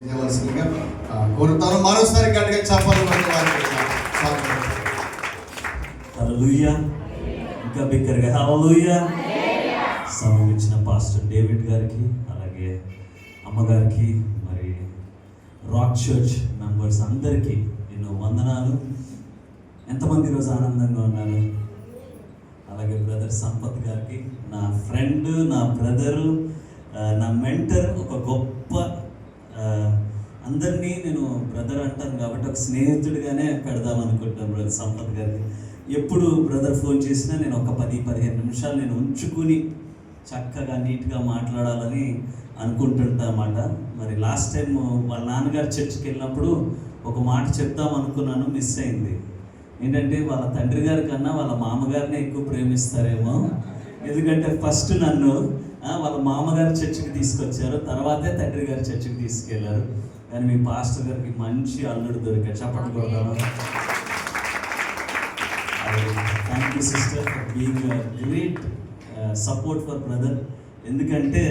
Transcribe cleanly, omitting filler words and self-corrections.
చేయవలసిందిగా కోరుతాను. మరోసారి గట్టిగా చెప్పాలి. హల్లెలూయా. ఇంకా బిగ్గరగా హల్లెలూయా. సమయం ఇచ్చిన పాస్టర్ డేవిడ్ గారికి, అలాగే అమ్మగారికి, మరి రాక్ చర్చ్ మెంబర్స్ అందరికీ ఎన్నో వందనాలు. ఎంతమంది ఈరోజు ఆనందంగా ఉన్నారు? అలాగే బ్రదర్ సంపత్ గారికి, నా ఫ్రెండ్, నా బ్రదరు, నా మెంటర్, ఒక గొప్ప అందరినీ నేను బ్రదర్ అంటాను కాబట్టి ఒక స్నేహితుడిగానే పెడదాం అనుకుంటాను బ్రదర్ సంపత్ గారికి. ఎప్పుడు బ్రదర్ ఫోన్ చేసినా నేను ఒక 10-15 నిమిషాలు నేను ఉంచుకుని చక్కగా నీట్గా మాట్లాడాలని అనుకుంటుంటా అన్నమాట. మరి లాస్ట్ టైం వాళ్ళ నాన్నగారు చర్చికి వెళ్ళినప్పుడు ఒక మాట చెప్దాం అనుకున్నాను, మిస్ అయింది. ఏంటంటే వాళ్ళ తండ్రి గారి కన్నా వాళ్ళ మామగారిని ఎక్కువ ప్రేమిస్తారేమో. ఎందుకంటే ఫస్ట్ నన్ను వాళ్ళ మామగారు చర్చికి తీసుకొచ్చారు, తర్వాతే తండ్రి గారి చర్చికి తీసుకెళ్లారు. కానీ మీ పాస్టర్ గారికి మంచి అల్లుడు దొరికారు. చప్పట్లు కొడతాను. Thank you sister for being great support for brother. ఎందుకంటే